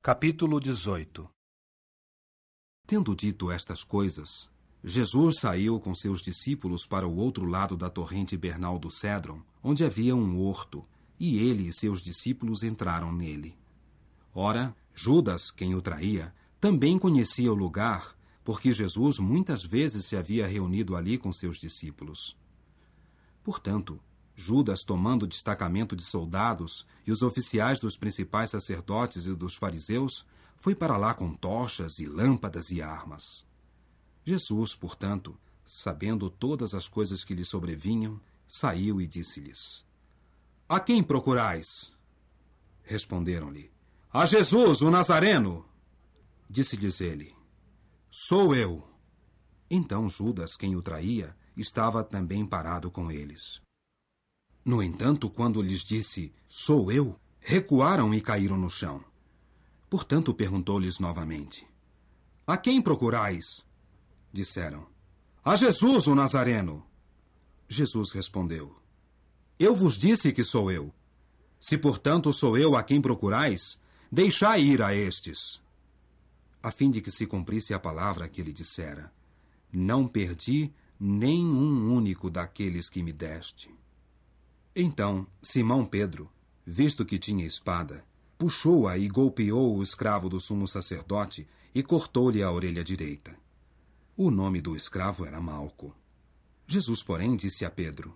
Capítulo 18. Tendo dito estas coisas, Jesus saiu com seus discípulos para o outro lado da torrente hibernal do Cédron, onde havia um horto, e ele e seus discípulos entraram nele. Ora, Judas, quem o traía, também conhecia o lugar, porque Jesus muitas vezes se havia reunido ali com seus discípulos. Portanto, Judas, tomando o destacamento de soldados e os oficiais dos principais sacerdotes e dos fariseus, foi para lá com tochas e lâmpadas e armas. Jesus, portanto, sabendo todas as coisas que lhe sobrevinham, saiu e disse-lhes: A quem procurais? Responderam-lhe: A Jesus, o Nazareno. Disse-lhes ele: Sou eu. Então Judas, quem o traía, estava também parado com eles. No entanto, quando lhes disse, sou eu, recuaram e caíram no chão. Portanto, perguntou-lhes novamente: A quem procurais? Disseram: A Jesus, o Nazareno. Jesus respondeu: Eu vos disse que sou eu. Se, portanto, sou eu a quem procurais, deixai ir a estes. A fim de que se cumprisse a palavra que ele dissera: Não perdi nem um único daqueles que me deste. Então, Simão Pedro, visto que tinha espada, puxou-a e golpeou o escravo do sumo sacerdote e cortou-lhe a orelha direita. O nome do escravo era Malco. Jesus, porém, disse a Pedro: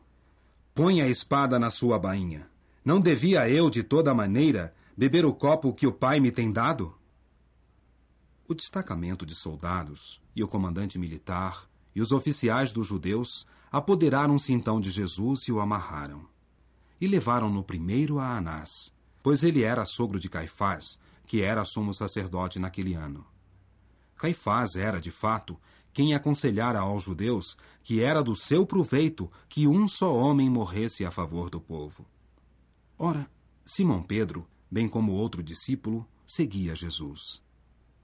Põe a espada na sua bainha. Não devia eu, de toda maneira, beber o copo que o Pai me tem dado? O destacamento de soldados e o comandante militar e os oficiais dos judeus apoderaram-se então de Jesus e o amarraram. E levaram-no primeiro a Anás, pois ele era sogro de Caifás, que era sumo sacerdote naquele ano. Caifás era, de fato, quem aconselhara aos judeus que era do seu proveito que um só homem morresse a favor do povo. Ora, Simão Pedro, bem como outro discípulo, seguia Jesus.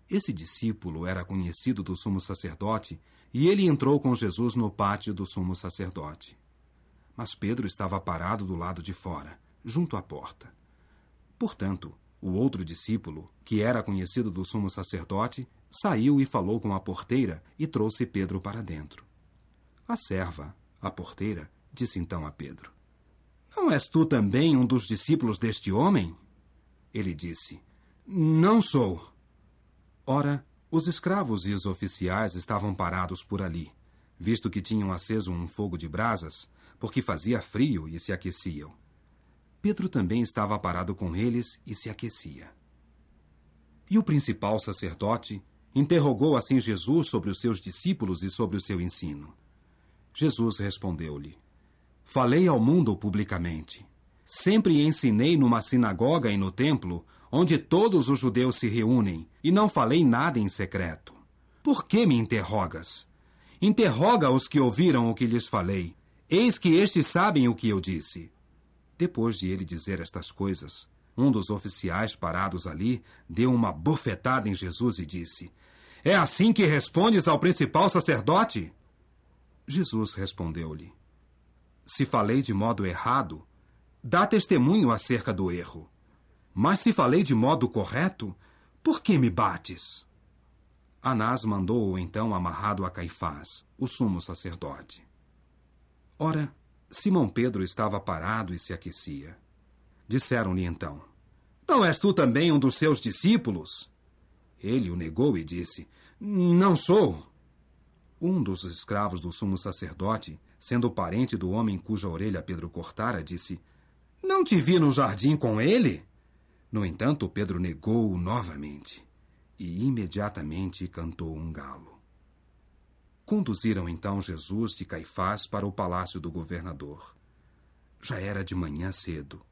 Esse discípulo era conhecido do sumo sacerdote, e ele entrou com Jesus no pátio do sumo sacerdote. Mas Pedro estava parado do lado de fora, junto à porta. Portanto, o outro discípulo, que era conhecido do sumo sacerdote, saiu e falou com a porteira e trouxe Pedro para dentro. A serva, a porteira, disse então a Pedro: Não és tu também um dos discípulos deste homem? Ele disse: Não sou. Ora, os escravos e os oficiais estavam parados por ali, visto que tinham aceso um fogo de brasas, porque fazia frio e se aqueciam. Pedro também estava parado com eles e se aquecia. E o principal sacerdote interrogou assim Jesus sobre os seus discípulos e sobre o seu ensino. Jesus respondeu-lhe: Falei ao mundo publicamente. Sempre ensinei numa sinagoga e no templo, onde todos os judeus se reúnem, e não falei nada em secreto. Por que me interrogas? Interroga os que ouviram o que lhes falei. Eis que estes sabem o que eu disse. Depois de ele dizer estas coisas, um dos oficiais parados ali deu uma bofetada em Jesus e disse: É assim que respondes ao principal sacerdote? Jesus respondeu-lhe: Se falei de modo errado, dá testemunho acerca do erro. Mas se falei de modo correto, por que me bates? Anás mandou-o então amarrado a Caifás, o sumo sacerdote. Ora, Simão Pedro estava parado e se aquecia. Disseram-lhe então: Não és tu também um dos seus discípulos? Ele o negou e disse: Não sou. Um dos escravos do sumo sacerdote, sendo parente do homem cuja orelha Pedro cortara, disse: Não te vi no jardim com ele? No entanto, Pedro negou-o novamente, e imediatamente cantou um galo. Conduziram então Jesus de Caifás para o palácio do governador. Já era de manhã cedo,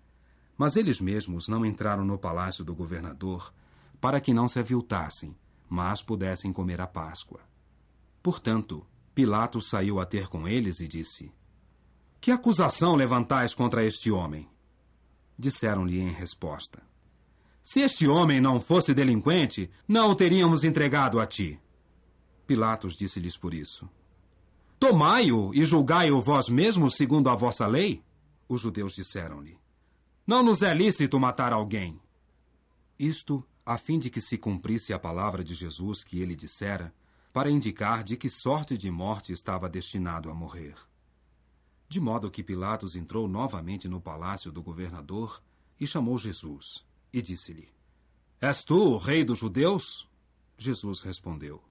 mas eles mesmos não entraram no palácio do governador para que não se aviltassem, mas pudessem comer a Páscoa. Portanto, Pilatos saiu a ter com eles e disse: Que acusação levantais contra este homem? Disseram-lhe em resposta: Se este homem não fosse delinquente, não o teríamos entregado a ti. Pilatos disse-lhes por isso: Tomai-o e julgai-o vós mesmos segundo a vossa lei? Os judeus disseram-lhe: Não nos é lícito matar alguém. Isto a fim de que se cumprisse a palavra de Jesus que ele dissera, para indicar de que sorte de morte estava destinado a morrer. De modo que Pilatos entrou novamente no palácio do governador e chamou Jesus, e disse-lhe: És tu o rei dos judeus? Jesus respondeu: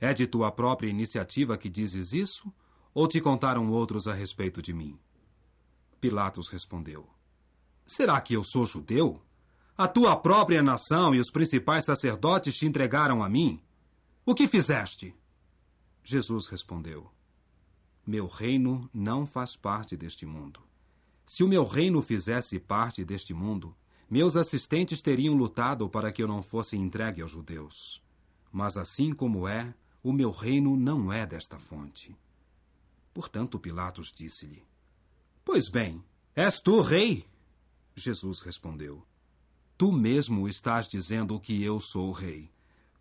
É de tua própria iniciativa que dizes isso, ou te contaram outros a respeito de mim? Pilatos respondeu: Será que eu sou judeu? A tua própria nação e os principais sacerdotes te entregaram a mim. O que fizeste? Jesus respondeu: Meu reino não faz parte deste mundo. Se o meu reino fizesse parte deste mundo, meus assistentes teriam lutado para que eu não fosse entregue aos judeus. Mas assim como é, o meu reino não é desta fonte. Portanto, Pilatos disse-lhe: Pois bem, és tu rei? Jesus respondeu: Tu mesmo estás dizendo que eu sou o rei.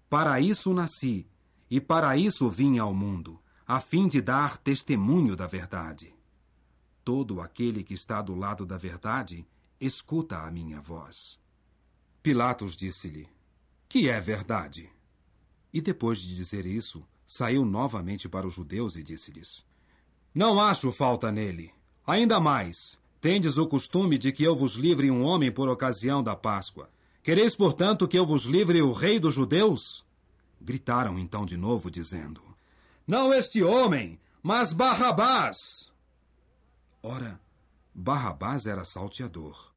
Para isso nasci, e para isso vim ao mundo, a fim de dar testemunho da verdade. Todo aquele que está do lado da verdade, escuta a minha voz. Pilatos disse-lhe: Que é verdade? E depois de dizer isso, saiu novamente para os judeus e disse-lhes: Não acho falta nele. Ainda mais, tendes o costume de que eu vos livre um homem por ocasião da Páscoa. Quereis, portanto, que eu vos livre o rei dos judeus? Gritaram então de novo, dizendo: Não este homem, mas Barrabás! Ora, Barrabás era salteador.